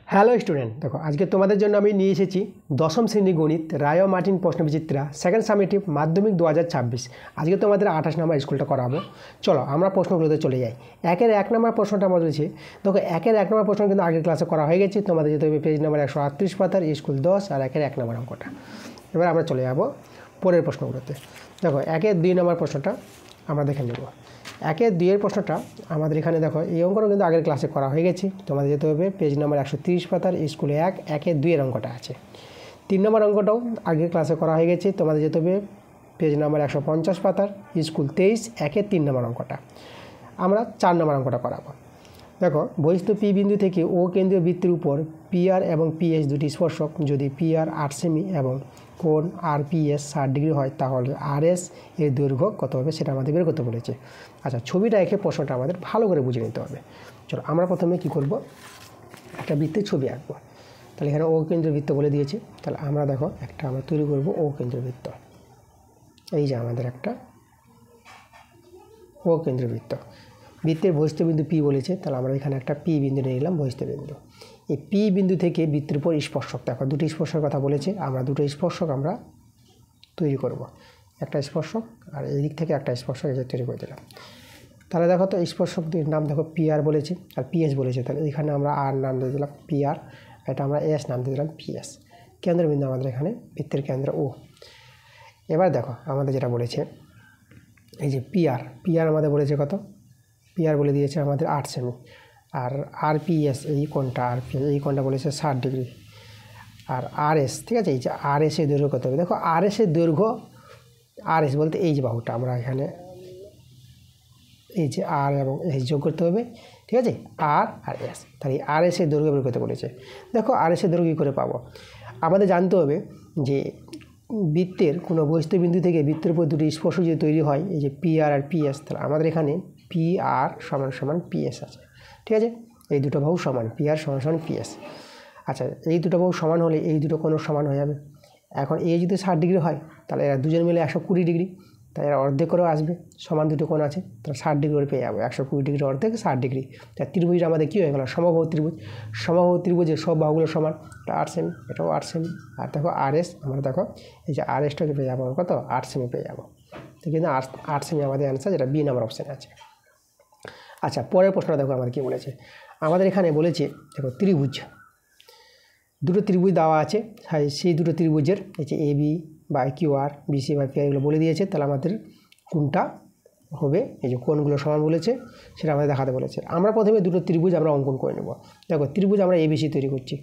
Hello student, দেখো আজকে তোমাদের জন্য আমি নিয়ে এসেছি দশম শ্রেণী গণিত রায় মার্টিন প্রশ্নবিচিত্রা সেকেন্ড সামেটিভ মাধ্যমিক 2026। আজকে তোমাদের 28 নম্বর স্কুলটা করাবো। চলো আমরা প্রশ্নগুলোতে চলে যাই। একের 1 নম্বর প্রশ্নটা আমাদের রয়েছে। দেখো একের 1 নম্বর প্রশ্ন কিন্তু আগের ক্লাসে করা হয়ে গেছে। তোমাদের যেতে হবে পেজ নাম্বার 138 পাতার স্কুল 10 আর একের 1 নম্বর অঙ্কটা। এবার আমরা চলে যাবো পরের প্রশ্নগুলোতে। দেখো একের 2 নম্বর প্রশ্নটা আমরা দেখে নেব। একের 2 প্রশ্নটা আমাদের এখানে দেখো এই অঙ্কটা কিন্তু আগের ক্লাসে করা হয়ে গেছে। তোমাদের যেতে হবে পেজ নাম্বার 130 পাতার স্কুলে 1 একের 2 অঙ্কটা আছে। 3 নম্বর অঙ্কটাও আগের ক্লাসে করা হয়ে গেছে। তোমাদের যেতে হবে পেজ নাম্বার 150 পাতার স্কুল 23 একের 3 নম্বর অঙ্কটা। আমরা 4 নম্বর অঙ্কটা করাবো। দেখো বহিস্থ পি বিন্দু থেকে ও কেন্দ্রীয় বৃত্তের উপর পিআর এবং পিএস দুটি স্পর্শক। যদি পিআর 8 সেমি এবং কোণ আর পিএস 60 ডিগ্রি হয় তাহলে আরএস এর দৈর্ঘ্য কত হবে সেটা আমাদের বের করতে বলেছে। আচ্ছা, ছবিটা এঁকে প্রশ্নটা আমাদের ভালো করে বুঝে নিতে হবে। চলো আমরা প্রথমে কি করব, একটা বৃত্তের ছবি আঁকবো। তাহলে এখানে ও কেন্দ্রীয় বৃত্ত বলে দিয়েছে। তাহলে আমরা দেখো একটা আমরা তৈরি করব ও কেন্দ্রীয় বৃত্ত। এই যে আমাদের একটা ও কেন্দ্রীয় বৃত্ত। বৃত্তের বহিস্থ বিন্দু পি বলেছে, তাহলে আমরা এখানে একটা পি বিন্দু নিয়ে নিলাম বহিস্থ বিন্দু। এই পি বিন্দু থেকে বৃত্তের উপর স্পর্শক, দেখো দুটি স্পর্শকের কথা বলেছে, আমরা দুটো স্পর্শক আমরা তৈরি করব। একটা স্পর্শক আর এই দিক থেকে একটা স্পর্শক এই যে তৈরি করে দিলাম। তাহলে দেখো তো স্পর্শক নাম দেখো পিআর বলেছে আর পিএস বলেছে। তাহলে এখানে আমরা আর নাম দিয়ে দিলাম পিআর, এটা আমরা এস নাম দিয়ে দিলাম পিএস। কেন্দ্রবিন্দু আমাদের এখানে বৃত্তের কেন্দ্র ও। এবার দেখো আমাদের যেটা বলেছে এই যে পিআর আমাদের বলেছে কত, পিআর বলে দিয়েছে আমাদের 8 সেমি। আর আরপিএস এই কোণটা এই কোণটা বলেছে 60 ডিগ্রি। আর আরএস, ঠিক আছে, এই যে আরএস এর দৈর্ঘ্য কত হবে। দেখো আরএস এর দৈর্ঘ্য, আরএস বলতে এই যে বাহুটা, আমরা এখানে এই যে আর এবং এস যোগ করতে হবে, ঠিক আছে, আর এস। তাহলে আরএস এর দৈর্ঘ্য বের করতে বলেছে। দেখো আরএস এর দৈর্ঘ্য কী করে পাবো, আমাদের জানতে হবে যে বৃত্তের কোনো বহিস্থ বিন্দু থেকে বৃত্তের উপর দুটি স্পর্শক যদি তৈরি হয়, এই যে পিআর আর পিএস, তাহলে আমাদের এখানে পিআর সমান সমান পিএস আছে, ঠিক আছে, এই দুটো বাহু সমান, পিআর সমান সমান পিএস। আচ্ছা, এই দুটো বাহু সমান হলে এই দুটো কোণও সমান হয়ে যাবে। এখন এই যদি 60 ডিগ্রি হয় তাহলে এরা দুজন মিলে 120 ডিগ্রি, তাই এরা অর্ধেক করেও আসবে, সমান দুটো কোণ আছে, তাহলে 60 ডিগ্রি করে পেয়ে যাবো। 120 ডিগ্রি অর্ধেক 60 ডিগ্রি। তাই ত্রিভুজটা আমাদের কী হয়ে গেল, সমবাহু ত্রিভুজ। সমবাহু ত্রিভুজের সব বাহুগুলো সমান, এটা 8 সেমি, এটাও 8 সেমি। আর দেখো আরএস, আমরা দেখো এই যে আরএসটাকে পেয়ে যাবো কত, 8 সেমি পেয়ে যাবো। তো কিন্তু 8 সেমি আমাদের অ্যান্সার, যেটা বি নাম্বার অপশানে আছে। আচ্ছা, পরের প্রশ্নটা দেখো আমাদের কী বলেছে। আমাদের এখানে বলেছে দেখো ত্রিভুজ, দুটো ত্রিভুজ দেওয়া আছে, সেই দুটো ত্রিভুজের এই যে AB by QR, BC by PR এগুলো বলে দিয়েছে। তাহলে আমাদের কোনটা হবে, এই যে কোণগুলো সমান বলেছে সেটা আমাদের দেখাতে বলেছে। আমরা প্রথমে দুটো ত্রিভুজ আমরা অঙ্কন করে নেব। দেখো ত্রিভুজ আমরা এবিসি তৈরি করছি,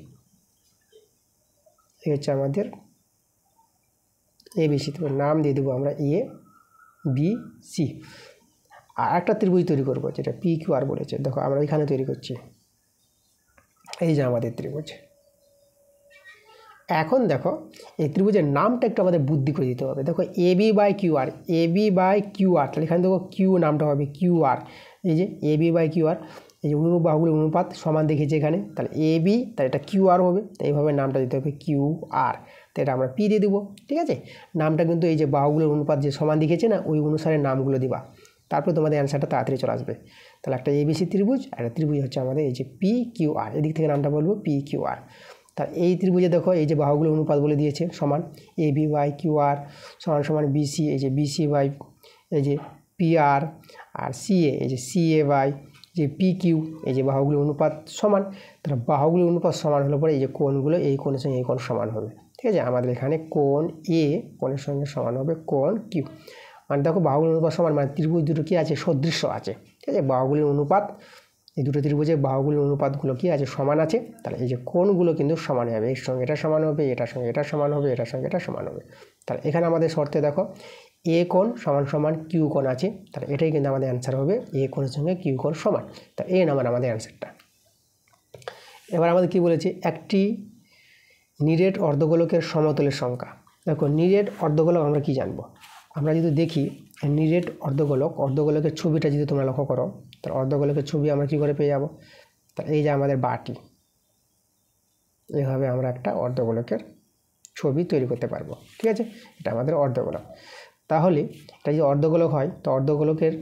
এই হচ্ছে আমাদের এবিসি, তো নাম দিয়ে দেবো আমরা এ বি সি। আর একটা ত্রিভুজ তৈরি করবো যেটা পি কিউ আর বলেছে। দেখো আমরা এখানে তৈরি করছি, এই যে আমাদের ত্রিভুজ। এখন দেখো এই ত্রিভুজের নামটা একটু আমাদের বুদ্ধি করে দিতে হবে। দেখো AB by QR, AB by QR, তাহলে এখানে দেখো কিউ নামটা হবে কিউআর। এই যে এবি বাই কিউআর, এই যে অনুরূপ বাহুগুলোর অনুপাত সমান দেখেছি এখানে, তাহলে এবি, তাহলে এটা কিউআর হবে, তাই এইভাবে নামটা দিতে হবে কিউআর। তো এটা আমরা পি দিয়ে দেবো, ঠিক আছে। নামটা কিন্তু এই যে বাহুগুলোর অনুপাত যে সমান দেখেছে না, ওই অনুসারে নামগুলো দিবা, তারপরে তোমাদের অ্যান্সারটা তাড়াতাড়ি চলে আসবে। তাহলে একটা এবিসি ত্রিভুজ আর একটা ত্রিভুজ হচ্ছে আমাদের এই যে পি কিউআর, এদিক থেকে নামটা বলবো পি কিউআর। তা এই ত্রিভুজে দেখো এই যে বাহুগুলো অনুপাত বলে দিয়েছে সমান, এ বি বাই কিউআর সমান সমান বিসি, এই যে বিসি বাই এই যে পিআর, আর সিএ এই যে সিএ বাই যে পি কিউ, এই যে বাহুগুলো অনুপাত সমান। তাহলে বাহুগুলো অনুপাত সমান হলে পরে এই যে কোণগুলো এই কোণের সঙ্গে এই কোণ সমান হবে, ঠিক আছে। আমাদের এখানে কোণ এ কোণের সঙ্গে সমান হবে কোণ কিউ। মানে দেখো বাহুগুলোর অনুপাত সমান, মানে ত্রিভুজ দুটো কী আছে, সদৃশ্য আছে, ঠিক আছে। বাহুগুলির অনুপাত, এই দুটো ত্রিভুজের বাহুগুলির অনুপাতগুলো কী আছে, সমান আছে। তাহলে এই যে কোণগুলো কিন্তু সমান হবে, এর সঙ্গে এটা সমান হবে, এটার সঙ্গে এটা সমান হবে, এটার সঙ্গে এটা সমান হবে। তাহলে এখানে আমাদের শর্তে দেখো এ কোণ সমান সমান কিউ কোণ আছে, তাহলে এটাই কিন্তু আমাদের অ্যান্সার হবে, এ কোণের সঙ্গে কিউ কোণ সমান। তা এ নাম্বার আমাদের অ্যান্সারটা। এবার আমাদের কি বলেছে, একটি নিরেট অর্ধগোলকের সমতলের সংখ্যা। দেখো নিরেট অর্ধগোলক আমরা কি জানবো, আমরা যদি দেখি নিরেট অর্ধগোলকের ছবিটা যদি তোমরা লক্ষ্য করো, তাহলে অর্ধগোলকের ছবি আমরা কী করে পেয়ে যাব, তাহলে এই যে আমাদের বাটি, এইভাবে আমরা একটা অর্ধগোলকের ছবি তৈরি করতে পারবো, ঠিক আছে। এটা আমাদের অর্ধগোলক। তাহলে এটা যদি অর্ধগোলক হয় তো অর্ধগোলকের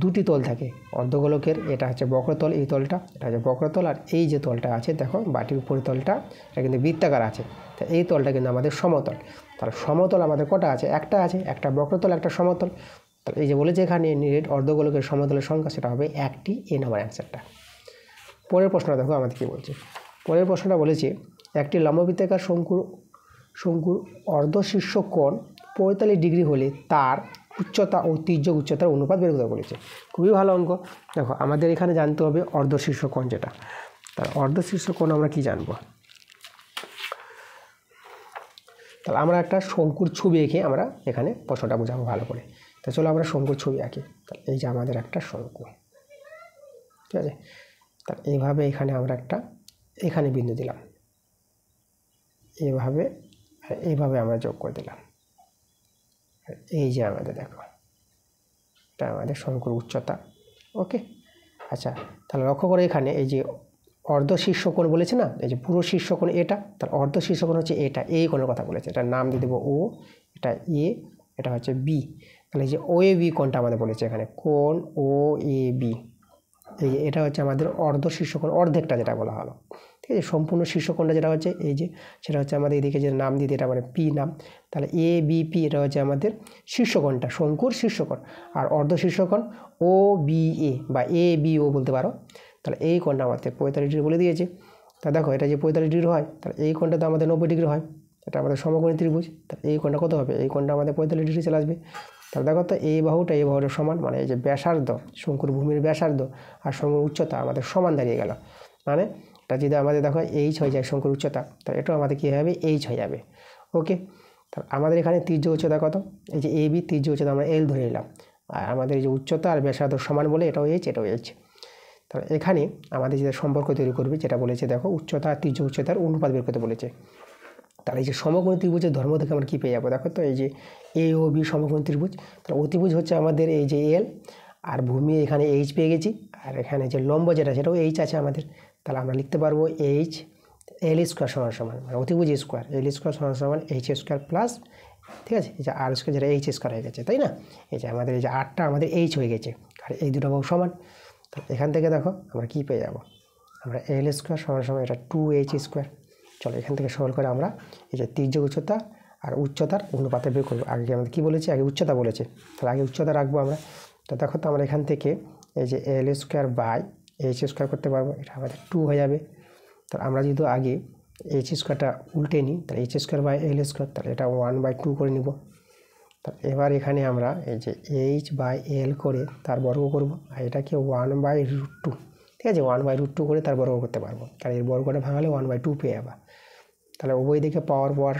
দুটি তল থাকে অর্ধগোলকের, এটা হচ্ছে বক্রতল, এই তলটা এটা হচ্ছে বক্রতল, আর এই যে তলটা আছে দেখো বাটির উপরের তলটা এটা কিন্তু বৃত্তাকার আছে, তো এই তলটা কিন্তু আমাদের সমতল। তাহলে সমতল আমাদের কটা আছে? একটা আছে, একটা বক্রতল একটা সমতল। তাহলে এই যে বলেছে এখানে নিরেট অর্ধগোলকের সমতলের সংখ্যা, সেটা হবে একটি, এ নাম্বার অ্যান্সারটা। পরের প্রশ্নটা দেখো আমাদের কী বলছে। পরের প্রশ্নটা বলেছে একটি লম্ববৃত্তাকার শঙ্কুর অর্ধশীর্ষ কোণ 45 ডিগ্রি হলে তার উচ্চতা ও তির্যক উচ্চতার অনুপাত বের করতে বলেছে। খুবই ভালো অঙ্ক। দেখো আমাদের এখানে জানতে হবে অর্ধশীর্ষ কোণ যেটা, তার অর্ধশীর্ষ কোণ আমরা কি জানবো? তাহলে আমরা একটা শঙ্কুর ছবি এঁকে আমরা এখানে প্রশ্নটা বোঝাবো ভালো করে। তা চলো আমরা শঙ্কুর ছবি আঁকি। তাহলে এই যে আমাদের একটা শঙ্কু, ঠিক আছে। তাহলে এইভাবে এখানে আমরা একটা এখানে বিন্দু দিলাম, এইভাবে এইভাবে আমরা যোগ করে দিলাম। এই যে আমাদের দেখো এটা আমাদের শঙ্কুর উচ্চতা। ওকে, আচ্ছা তাহলে লক্ষ্য করে এখানে এই যে অর্ধ শীর্ষকোণ বলেছে না, এই যে পুরো শীর্ষকোণ এটা, তার অর্ধ শীর্ষকোণ হচ্ছে এটা, এই কোণের কথা বলেছে, এটার নাম দিয়ে দেবো ও, এটা এ, এটা হচ্ছে বি। তাহলে এই যে ও এ বি কোণটা আমাদের বলেছে এখানে, কোণ ও এ বি, এই যে এটা হচ্ছে আমাদের অর্ধ শীর্ষকোণ, অর্ধেকটা যেটা বলা হলো, ঠিক আছে। সম্পূর্ণ শীর্ষকোণটা যেটা হচ্ছে এই যে সেটা হচ্ছে আমাদের এদিকে যে নাম দিয়ে এটা মানে পি নাম। তাহলে এ বি পি এটা হচ্ছে আমাদের শীর্ষকোণটা, শঙ্কুর শীর্ষকোণ। আর অর্ধ শীর্ষকোণ ও বি এ বা এ বি ও বলতে পারো। তাহলে এই কোণটা আমাদের 45 ডিগ্রি বলে দিয়েছে। তা দেখো এটা যে 45 ডিগ্রি হয়, তাহলে এই কোণটা তো আমাদের 90 ডিগ্রি হয়, এটা আমাদের সমকোণী ত্রিভুজ। তাহলে এই কোণটা কত হবে? এই কোণটা আমাদের 45 ডিগ্রি চলে আসবে। তাহলে দেখো তো এই বাহুটা সমান, মানে এই যে ব্যাসার্ধ, শঙ্কুর ভূমির ব্যাসার্ধ আর শঙ্কুর উচ্চতা আমাদের সমান দাঁড়িয়ে গেল। মানে এটা যদি আমাদের দেখো এইচ হয়ে যায় শঙ্কুর উচ্চতা, তাহলে এটাও আমাদের কী হবে? এইচ হয়ে যাবে। ওকে, তাহলে আমাদের এখানে তির্যক উচ্চতা কত? এই যে এ বি তির্যক উচ্চতা আমরা এল ধরে নিলাম, আর আমাদের এই যে উচ্চতা আর ব্যাসার্ধ সমান বলে এটাও এইচ, এটাও এইচ। তাহলে এখানে আমাদের যে সম্পর্ক তৈরি করবে যেটা বলেছে দেখো উচ্চতা আর তির্যক উচ্চতার অনুপাত বের করতে বলেছে। তাহলে এই যে সমকোণী ত্রিভুজের ধর্ম থেকে আমরা কী পেয়ে যাবো? দেখো তো এই যে এ ও বি সমকোণী ত্রিভুজ, তাহলে অতিভুজ হচ্ছে আমাদের এই যে এল, আর ভূমি এখানে এইচ পেয়ে গেছি, আর এখানে যে লম্ব যেটা সেটাও এইচ আছে আমাদের। তাহলে আমরা লিখতে পারবো এইচ এল স্কোয়ার সমান সমান, মানে অতিভুজ স্কোয়ার এল স্কোয়ার সমান সমান এইচ স্কোয়ার প্লাস, ঠিক আছে, এই যে আর স্কোয়ার যেটা এইচ স্কোয়ার হয়ে গেছে, তাই না? এই যে আমাদের এই যে আরটা আমাদের এইচ হয়ে গেছে, আর এই দুটো বাহু সমান। তো এখান থেকে দেখো আমরা কী পেয়ে যাবো? আমরা এল স্কোয়ার সমান সমান এটা 2h স্কোয়ার। চলো এখান থেকে সরল করে আমরা এই যে তির্যক উচ্চতা আর উচ্চতার অনুপাতে বের করবো। আগে আমাদের কী বলেছে? আগে উচ্চতা বলেছে, তাহলে আগে উচ্চতা রাখবো আমরা। তো দেখো তো আমরা এখান থেকে এই যে এল স্কোয়ার বাই এইচ স্কোয়ার করতে পারবো, এটা আমাদের 2 হয়ে যাবে। তাহলে আমরা যদি আগে এইচ স্কোয়ারটা উল্টে নিই, তাহলে H square by L square, তাহলে এটা 1/2 করে নিব। তা এবার এখানে আমরা এই যে এইচ বাই এল করে তার বর্গ করব, আর এটাকে 1/√2, ঠিক আছে, 1/√2 করে তার বর্গ করতে পারবো। তাহলে এর বর্গটা ভাঙালে 1/2 পেয়ে যাবা। তাহলে উভয় দিকে পাওয়ার পর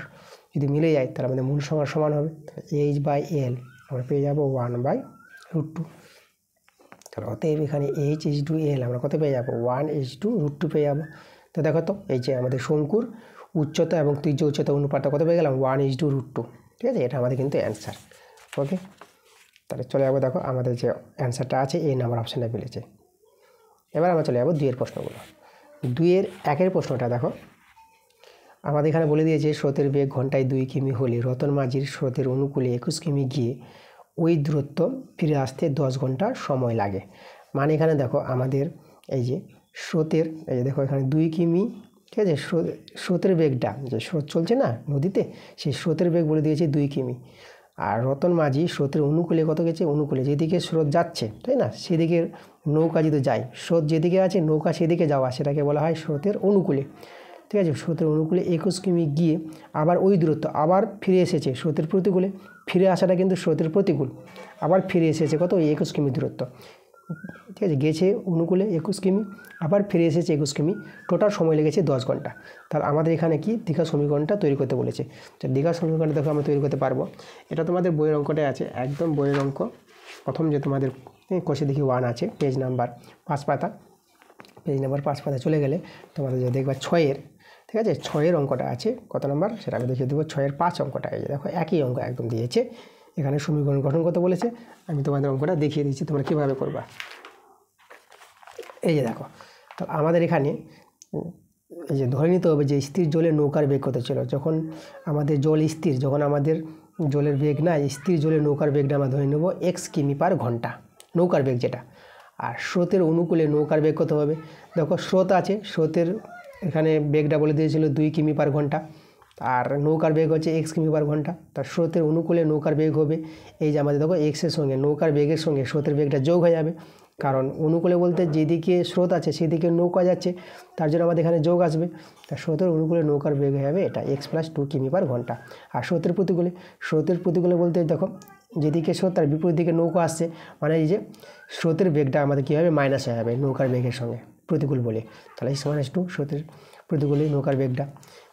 যদি মিলে যায় তাহলে আমাদের মূল সংখ্যা সমান হবে। তাহলে এইচ বাই এল আমরা পেয়ে যাবো 1/√2। তাহলে অতএব এখানে h/এল আমরা কত পেয়ে যাবো? 1/√2 পেয়ে যাবো। তো দেখো তো এই যে আমাদের শঙ্কুর উচ্চতা এবং তির্যক উচ্চতা অনুপাতটা কত পেয়ে গেলাম? 1/√2, ঠিক আছে, এটা আমাদের কিন্তু অ্যান্সার। ওকে, তাহলে চলে যাবো, দেখো আমাদের যে অ্যান্সারটা আছে এই নাম্বার অপশানটা মিলেছে। এবার আমরা চলে যাবো 2 এর প্রশ্নগুলো। 2 এর 1 প্রশ্নটা দেখো আমাদের এখানে বলে দিয়েছে স্রোতের বেগ ঘন্টায় 2 কিমি হলে রতন মাঝির স্রোতের অনুকূলে 21 কিমি গিয়ে ওই দূরত্ব ফিরে আসতে 10 ঘন্টা সময় লাগে। মানে এখানে দেখো আমাদের এই যে স্রোতের, এই যে দেখো এখানে 2 কিমি, ঠিক আছে, স্রোতের বেগটা যে স্রোত চলছে না নদীতে, সেই স্রোতের বেগ বলে দিয়েছে 2 কিমি। আর রতন মাঝি স্রোতের অনুকূলে কত গেছে? অনুকূলে যেদিকে স্রোত যাচ্ছে, তাই না, সেদিকে নৌকা যদি যায়, স্রোত যেদিকে আছে নৌকা সেদিকে যাওয়া, সেটাকে বলা হয় স্রোতের অনুকূলে, ঠিক আছে। স্রোতের অনুকূলে 21 কিমি গিয়ে আবার ওই দূরত্ব আবার ফিরে এসেছে স্রোতের প্রতিকূলে, ফিরে আসাটা কিন্তু স্রোতের প্রতিকূল, আবার ফিরে এসেছে কত? 21 কিমি দূরত্ব, ঠিক আছে, গেছে অনুকূলে 21 কিমি, আবার ফিরে এসেছে 21 কিমি, টোটাল সময় লেগেছে 10 ঘন্টা। তাহলে আমাদের এখানে কি দীঘা সমীকরণটা তৈরি করতে বলেছে। তো দীঘা সমীকরণটা দেখো আমরা তৈরি করতে পারবো। এটা তোমাদের বইয়ের অঙ্কটাই আছে, একদম বইয়ের অঙ্ক, প্রথম যে তোমাদের কোষে দেখি 1 আছে, পেজ নাম্বার 5 পাতা, পেজ নাম্বার 5 পাতা চলে গেলে তোমাদের যে দেখবা 6-এর, ঠিক আছে, 6-এর অঙ্কটা আছে, কত নাম্বার সেটা আমি দেখিয়ে দেবো। 6-এর 5 অঙ্কটা এই যে দেখো একই অঙ্ক একদম দিয়েছে, এখানে সমীকরণ গঠন করতে বলেছে। আমি তোমাদের অঙ্কটা দেখিয়ে দিচ্ছি তোমরা কীভাবে করবা। এই যে দেখো, তো আমাদের এখানে এই যে ধরে নিতে হবে যে স্থির জলে নৌকার বেগ কত ছিল। যখন আমাদের জল স্থির, যখন আমাদের জলের বেগ নাই, স্থির জলে নৌকার বেগটা আমরা ধরে নেব x কিমি পার ঘন্টা, নৌকার বেগ যেটা। আর স্রোতের অনুকূলে নৌকার বেগ কত হবে? দেখো স্রোত আছে, স্রোতের এখানে বেগটা বলে দিয়েছিল 2 কিমি পার ঘন্টা, আর নৌকার বেগ হচ্ছে x কিমি পার ঘন্টা। তার স্রোতের অনুকূলে নৌকার বেগ হবে এই যে আমাদের দেখো এক্সের সঙ্গে নৌকার বেগের সঙ্গে স্রোতের বেগটা যোগ হয়ে যাবে, কারণ অনুকূলে বলতে যেদিকে স্রোত আছে সেদিকে নৌকা যাচ্ছে, তার জন্য আমাদের এখানে যোগ আসবে। তার স্রোতের অনুকূলে নৌকার বেগ হয়ে যাবে এটা x + 2 কিমি পার ঘন্টা। আর স্রোতের প্রতিকূলে বলতে দেখো যেদিকে স্রোত তার বিপরীত দিকে নৌকা আসছে, মানে এই যে স্রোতের বেগটা আমাদের কী হবে? মাইনাস হয়ে যাবে নৌকার বেগের সঙ্গে, প্রতিকূল বলে। তাহলে x-2 স্রোতের প্রতিকূলে নৌকার বেগটা।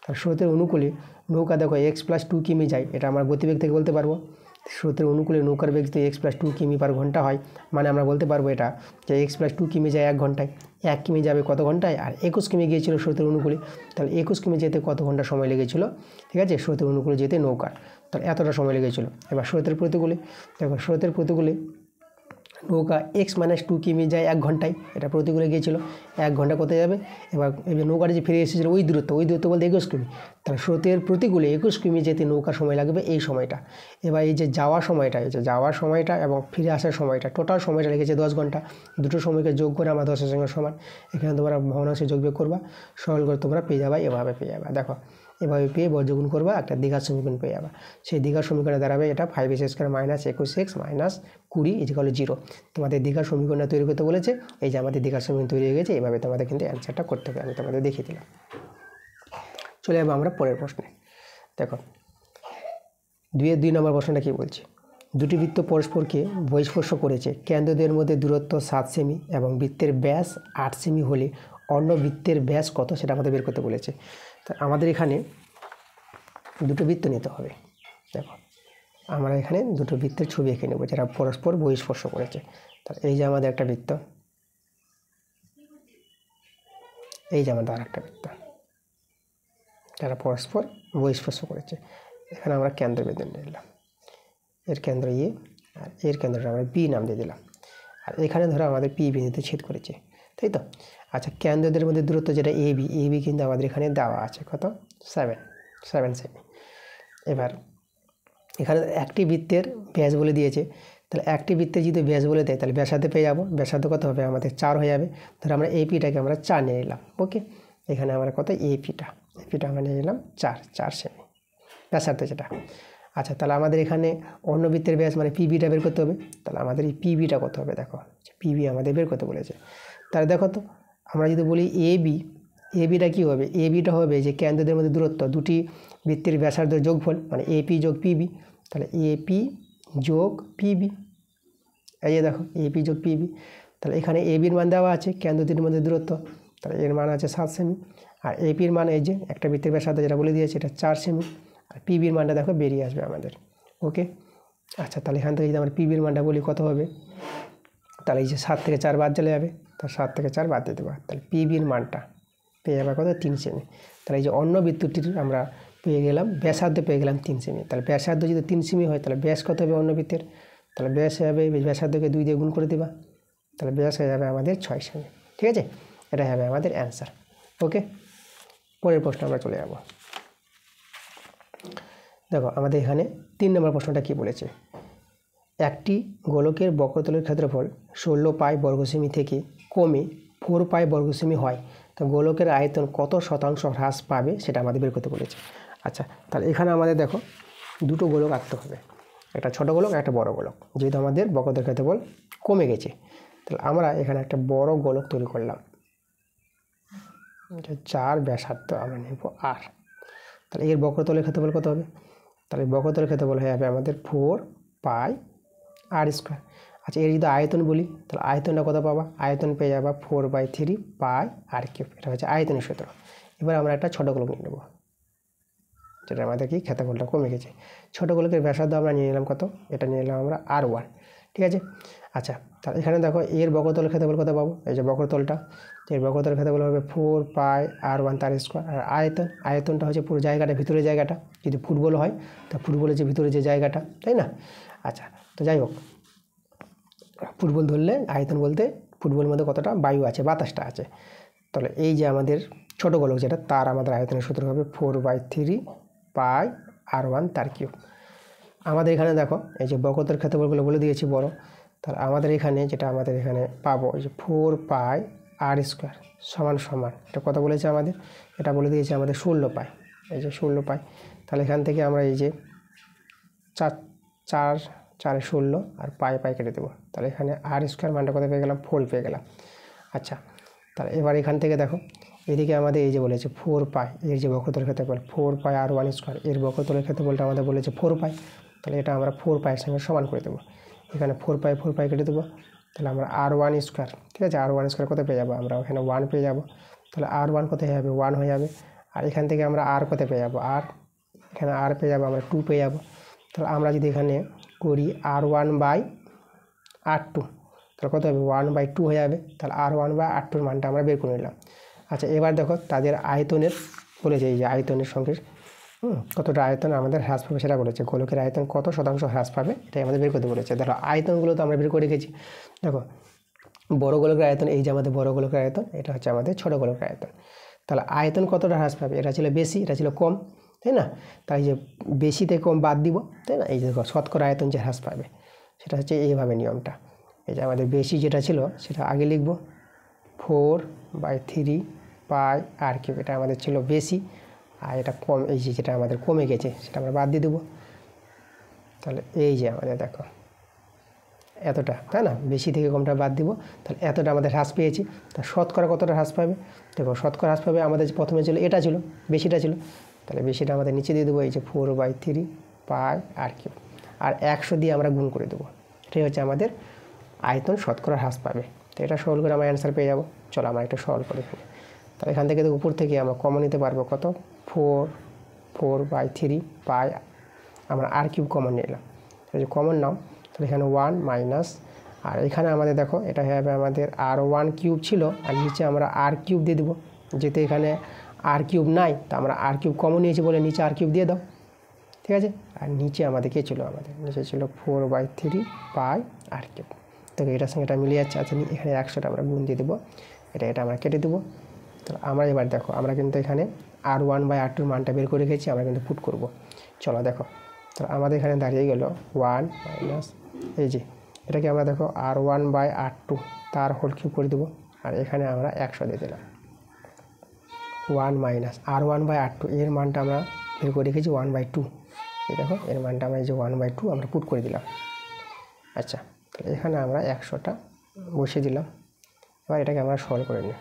তার স্রোতের অনুকূলে নৌকা দেখো x + 2 কিমি যায়, এটা আমরা গতিবেগ থেকে বলতে পারবো। স্রোতের অনুকূলে নৌকার বেগ যদি x + 2 কিমি পার ঘন্টা হয়, মানে আমরা বলতে পারবো এটা যে x + 2 কিমি যায় 1 ঘন্টায়, 1 কিমি যাবে কত ঘন্টায়? আর 21 কিমি গিয়েছিল স্রোতের অনুকূলে, তাহলে 21 কিমি যেতে কত ঘন্টা সময় লেগেছিল? ঠিক আছে, স্রোতের অনুকূলে যেতে নৌকার, তাহলে এতটা সময় লেগেছিল। এবার স্রোতের প্রতিকূলে দেখো, স্রোতের প্রতিকূলে নৌকা x - 2 কিমি যায় 1 ঘন্টায়, এটা প্রতিকূলে গিয়েছিল, 1 ঘন্টা কোথায় যাবে? এবার নৌকাটা যে ফিরে এসেছিলো ওই দূরত্ব বলতে 21 কিমি, তাহলে স্রোতের প্রতিকূলে 21 কিমি যেতে নৌকার সময় লাগবে এই সময়টা। এবার এই যে যাওয়ার সময়টা এবং ফিরে আসার সময়টা, টোটাল সময়টা লেগেছে 10 ঘন্টা। দুটো সময়কে যোগ করে আমরা 10-এর সঙ্গে সমান, এখানে তোমরা ভগ্নাংশে যোগ বিয়োগ করবা, সরল করে তোমরা পেয়ে যাবা, এভাবে পেয়ে যাবা। দেখো এভাবে পেয়ে বর্গগুণ করবা, একটা দ্বিঘাত সমীকরণ পেয়ে যাবা। সেই দ্বিঘাত সমীকরণে দাঁড়াবে এটা 5x² - 21x - 20 = 0। তোমাদের দ্বিঘাত সমীকরণটা তৈরি করতে বলেছে, এই যে আমাদের দ্বিঘাত সমীকরণ তৈরি হয়ে গেছে, এইভাবে তোমাদের কিন্তু অ্যান্সারটা করতে হবে, আমি তোমাদের দেখিয়ে দিলাম। চলে যাবো আমরা পরের প্রশ্নে। দেখো 2 নম্বর প্রশ্নটা কী বলছে? দুটি বৃত্ত পরস্পরকে বহিঃস্পর্শ করেছে, কেন্দ্রদের মধ্যে দূরত্ব 7 সেমি এবং বৃত্তের ব্যাস 8 সেমি হলে অন্য বৃত্তের ব্যাস কত সেটা আমাদের বের করতে বলেছে। তা আমাদের এখানে দুটো বৃত্ত নিতে হবে। দেখো আমরা এখানে দুটো বৃত্তের ছবি এঁকে নেব যারা পরস্পর বহিঃস্পর্শ করেছে। তাহলে এই যে আমাদের একটা বৃত্ত, এই যে আমাদের আরেকটা বৃত্ত, যারা পরস্পর বহিঃস্পর্শ করেছে। এখানে আমরা কেন্দ্র বেঁধে নিলাম, এর কেন্দ্র এ আর এর কেন্দ্রটা আমরা বি নাম দিয়ে দিলাম। আর এখানে ধরো আমাদের পি বিন্দুতে ছেদ করেছে, তাই তো? আচ্ছা, কেন্দ্রদের মধ্যে দূরত্ব যেটা এবি কিন্তু আমাদের এখানে দেওয়া আছে কত? 7 সেমি। এবার এখানে একটি বৃত্তের ব্যাস বলে দিয়েছে, তাহলে একটি বৃত্তের যদি ব্যাস বলে দেয় তাহলে ব্যাসার্ধ পেয়ে যাবো। ব্যাসার্ধ কত হবে? আমাদের 4 হয়ে যাবে। ধরো আমরা এপিটাকে আমরা 4 নিয়ে নিলাম, ওকে। এখানে আমরা কত? এপিটা আমরা নিয়ে নিলাম 4 সেমি ব্যাসার্ধ যেটা। আচ্ছা, তাহলে আমাদের এখানে অন্য বৃত্তের ব্যাস মানে পিবিটা বের করতে হবে। তাহলে আমাদের এই পিবিটা কত হবে? দেখো পিবি আমাদের বের করতে বলেছে। তাহলে দেখো তো আমরা যদি বলি এবিটা কী হবে? এবিটা হবে যে কেন্দ্রদের মধ্যে দূরত্ব, দুটি বৃত্তের ব্যাসার্ধের যোগফল, মানে এপি যোগ পিবি। তাহলে এপি যোগ পিবি, এই যে দেখো এপি যোগ পিবি। তাহলে এখানে এবির মান দেওয়া আছে, কেন্দ্র দুটির মধ্যে দূরত্ব, তাহলে এর মান আছে 7 সেমি। আর এপির মান এই যে একটা বৃত্তের ব্যাসার্ধ যেটা বলে দিয়েছে এটা 4 সেমি। আর পিবির মানটা দেখো বেরিয়ে আসবে আমাদের, ওকে। আচ্ছা, তাহলে এখান থেকে যদি আমরা পিবির মানটা বলি কত হবে? তাহলে এই যে 7 থেকে 4 বাদ চলে যাবে, তার 7 থেকে 4 বাদ দিয়ে দেবো। তাহলে পিবির মানটা পেয়ে যাবে কত? 3 সেমি। তাহলে এই যে অন্য বৃত্তটির আমরা পেয়ে গেলাম ব্যাসার্ধ, পেয়ে গেলাম 3 সেমি। তাহলে ব্যাসার্ধ যদি 3 সেমি হয় তাহলে ব্যাস কত হবে অন্য বৃত্তের? তাহলে ব্যাস হবে, ব্যাসার্ধকে 2 দিয়ে গুণ করে দেবা, তাহলে ব্যাস হয়ে যাবে আমাদের 6 সেমি। ঠিক আছে, এটা হবে আমাদের অ্যান্সার, ওকে। পরের প্রশ্ন আমরা চলে যাব। দেখো আমাদের এখানে 3 নম্বর প্রশ্নটা কি বলেছে? একটি গোলকের বক্রতলের ক্ষেত্রফল 16 পাই বর্গ সেমি থেকে কমে 4 পাই বর্গ সেমি হয়, তো গোলকের আয়তন কত শতাংশ হ্রাস পাবে সেটা আমাদের বের করতে বলেছে। আচ্ছা, তাহলে এখানে আমাদের দেখো দুটো গোলক আঁকতে হবে, একটা ছোট গোলক একটা বড় গোলক। যেহেতু আমাদের বক্রতলের ক্ষেত্রফল কমে গেছে, তাহলে আমরা এখানে একটা বড় গোলক তৈরি করলাম, 4 ব্যাসার্ধ আমরা নেব আর। তাহলে এর বক্রতলের ক্ষেত্রফল কত হবে? তাহলে বক্রতলের ক্ষেত্রফল হয়ে যাবে আমাদের 4 পাই আর স্কোয়ার। আচ্ছা, এর যদি আয়তন বলি তাহলে আয়তনটা কত পাবা? আয়তন পেয়ে যাবা 4/3 পাই আর কিউব। এটা হচ্ছে আয়তনের সূত্র। এবার আমরা একটা ছোটো গোলক নিয়ে নেব, যেটা আমাদের কি ক্ষেত্রফলটা কমে গেছে। ছোটো গোলকের ব্যাসার্ধ আমরা নিয়ে নিলাম কত? এটা নিয়ে নিলাম আমরা R1, ঠিক আছে। আচ্ছা, তাহলে এখানে দেখো এর বক্রতলের ক্ষেত্রফল কত পাবো? এই যে বক্রতলটা, এর বক্রতলের ক্ষেত্রফল হবে 4 পাই R1 তার স্কোয়ার। আর আয়তনটা হচ্ছে পুরো জায়গাটা, ভিতরের জায়গাটা। যদি ফুটবল হয় তা ফুটবলের যে ভিতরে যে জায়গাটা, তাই না? আচ্ছা, তো যাই হোক, ফুটবল ধরলে আয়তন বলতে ফুটবলের মধ্যে কতটা বায়ু আছে, বাতাসটা আছে। তাহলে এই যে আমাদের ছোটো গোলক যেটা, তার আমাদের আয়তনের সূত্র হবে 4/3 পাই R1 তার কিউব। আমাদের এখানে দেখো এই যে বক্রতলের ক্ষেত্রফলগুলো বলে দিয়েছি বড়, তাহলে আমাদের এখানে যেটা আমাদের এখানে পাবো যে 4 পাই আর স্কোয়ার সমান সমান এটা কত বলেছে আমাদের, এটা বলে দিয়েছে আমাদের 16 পাই, এই যে 16 পাই। তাহলে এখান থেকে আমরা এই যে 4 4 4 16 আর পাই পাই কেটে দেবো, তাহলে এখানে আর স্কোয়ার মানটা কত পেয়ে গেলাম, 4 পেয়ে গেলাম। আচ্ছা, তাহলে এবার এখান থেকে দেখো এদিকে আমাদের এই যে বলেছে 4 পাই, এর যে বক্রতলের ক্ষেত্রফল 4 পাই আর 1 স্কোয়ার, এর বক্রতলের ক্ষেত্রফলটা আমাদের বলেছে 4 পাই, তাহলে এটা আমরা 4 পাইয়ের সঙ্গে সমান করে দেবো। এখানে 4 পাই কেটে দেবো, তাহলে আমরা আর 1 স্কোয়ার, ঠিক আছে, আর 1 স্কোয়ার কত পেয়ে যাবো, আমরা ওখানে 1 পেয়ে যাবো। তাহলে আর 1 কত হয়ে যাবে, 1 হয়ে যাবে। আর এখান থেকে আমরা আর কত পেয়ে যাবো, আর এখানে আর পেয়ে যাবো আমরা 2 পেয়ে যাবো। তাহলে আমরা যদি এখানে করি r1/r2, তাহলে কত হবে, 1/2 হয়ে যাবে। তাহলে r1/r2 মানটা আমরা বের করে নিলাম। আচ্ছা, এবার দেখো তাদের আয়তনের বলেছে, এই যে আয়তনের সঙ্গে কতটা আয়তন আমাদের হ্রাস পাবে সেটা বলেছে, গোলকের আয়তন কত শতাংশ হ্রাস পাবে এটাই আমাদের বের করতে বলেছে। দেখো আয়তনগুলো তো আমরা বের করে রেখেছি। দেখো বড় গোলকের আয়তন, এই যে আমাদের বড় গোলকের আয়তন, এটা হচ্ছে আমাদের ছোট গোলকের আয়তন। তাহলে আয়তন কতটা হ্রাস পাবে, এটা ছিল বেশি, এটা ছিল কম, তাই না? তাই যে বেশিতে কম বাদ দিব, তাই না? এই যে শতকরা আয়তন যে হ্রাস পাবে সেটা হচ্ছে এইভাবে নিয়মটা। এই যে আমাদের বেশি যেটা ছিল সেটা আগে লিখব, 4/3 পাই আর কিউব, এটা আমাদের ছিল বেশি। আর এটা কম, এই যে যেটা আমাদের কমে গেছে সেটা আমরা বাদ দিয়ে দেবো। তাহলে এই যে আমাদের দেখো এতটা, তাই না, বেশি থেকে কমটা বাদ দিব, তাহলে এতটা আমাদের হ্রাস পেয়েছি। তা শতকরা কতটা হ্রাস পাবে, দেখো শতকরা হ্রাস পাবে আমাদের প্রথমে ছিল এটা ছিল, বেশিটা ছিল, তাহলে বেশিটা আমাদের নিচে দিয়ে দেবো, এই যে 4/3 পাই আর কিউব, আর 100 দিয়ে আমরা গুণ করে দেবো। এটাই হচ্ছে আমাদের আয়তন শতকরা হ্রাস পাবে। তো এটা সলভ করে আমরা অ্যান্সার পেয়ে যাবো। চলো আমরা এটা সলভ করি এখানে। তাহলে এখান থেকে উপর থেকে আমরা কমন নিতে পারবো কত, 4/3 পাই, আমরা আর কিউব কমন নিলাম, যে কমন নাও, তাহলে এখানে 1 মাইনাস, আর এখানে আমাদের দেখো এটা হবে আমাদের r1 কিউব ছিল, আর নিচে আমরা আর কিউব দিয়ে দেবো, যেহেতু এখানে আর কিউব নাই তা আমরা আর কিউব কমন নিয়েছি বলে নিচে আর কিউব দিয়ে দাও, ঠিক আছে। আর নিচে আমাদের কে ছিল, আমাদের নিচে ছিল 4/3 পাই আর কিউব। দেখো এটার সঙ্গে এটা মিলে যাচ্ছে। আচ্ছা, এখানে 100টা আমরা গুণ দিয়ে দেবো, এটা আমরা কেটে দেবো। তো আমরা এবার দেখো আমরা কিন্তু এখানে r1/r2 মানটা বের করে রেখেছি, আমরা কিন্তু পুট করব। চলো দেখো, তো আমাদের এখানে দাঁড়িয়ে গেল 1 মাইনাস, এই যে এটাকে আমরা দেখো r1/r2 তার হোল কিউব করে দেবো, আর এখানে আমরা 100 দিয়ে দিলাম। 1 মাইনাস r1/r2 এর মানটা আমরা বের করে রেখেছি 1/2, এই দেখো এর মানটা আমরা এই যে 1/2 আমরা পুট করে দিলাম। আচ্ছা, তাহলে এখানে আমরা 100টা বসিয়ে দিলাম। এবার এটাকে আমরা সলভ করে নিই।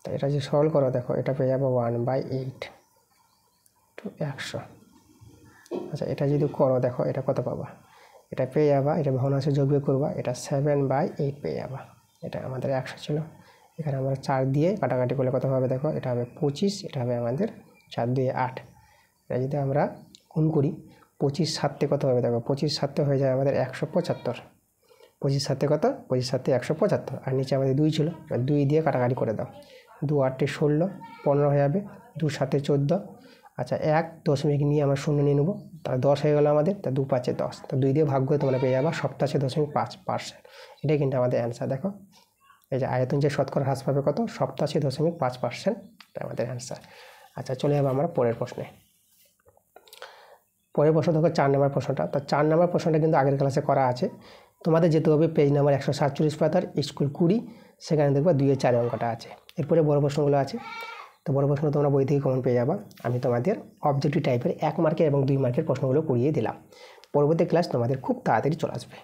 তো এটা যে সলভ করো, দেখো এটা পেয়ে যাবো 1/8 টু 100। আচ্ছা, এটা যদি করো দেখো এটা কত পাবা, এটা পেয়ে যাবা, এটা ভগ্নাংশে যোগ বিয়োগ করবা, এটা 7/8 পেয়ে যাবা। এটা আমাদের 100 ছিল, এখানে আমরা 4 দিয়ে কাটাকাটি করলে কত হবে দেখো, এটা হবে 25, এটা হবে আমাদের 4 2 8। এটা যদি আমরা গুণ করি 25 7 কত হবে দেখো, 25 7 হয়ে যায় আমাদের 175। 25 7 কত, 25 7 175, আর নিচে আমাদের 2 ছিল, 2 দিয়ে কাটাকাটি করে দাও, 2 8 16 15 হয়ে যাবে, 2 7 14। আচ্ছা, 1 দশমিক নিয়ে আমরা 0 নিয়ে নেবো, তাহলে 10 হয়ে গেলো আমাদের, তা 2 5 10, তা 2 দিয়ে ভাগ করে তোমরা পেয়ে যাবা 87.5%। এটাই কিন্তু আমাদের অ্যান্সার। দেখো এই যে আয়তন যে শতকরা হ্রাস পাবে কত, 87.5%, এটা আমাদের অ্যান্সার। আচ্ছা, চলে যাবো আমরা পরের প্রশ্নে। পরের প্রশ্ন দেখো 4 নম্বর প্রশ্নটা। তো 4 নম্বর প্রশ্নটা কিন্তু আগের ক্লাসে করা আছে, তোমাদের যেতে হবে পেজ নাম্বার 147 পাতার স্কুল 20, সেখানে দেখবা 2 এর 4 অঙ্কটা আছে। এরপরে বড় প্রশ্নগুলো আছে, তো বড় প্রশ্ন তোমরা বই থেকে কমন পেয়ে যাবা। আমি তোমাদের অবজেক্টিভ টাইপের 1 মার্কের এবং 2 মার্কের প্রশ্নগুলো করিয়ে দিলাম। পরবর্তী ক্লাস তোমাদের খুব তাড়াতাড়ি চলে আসবে।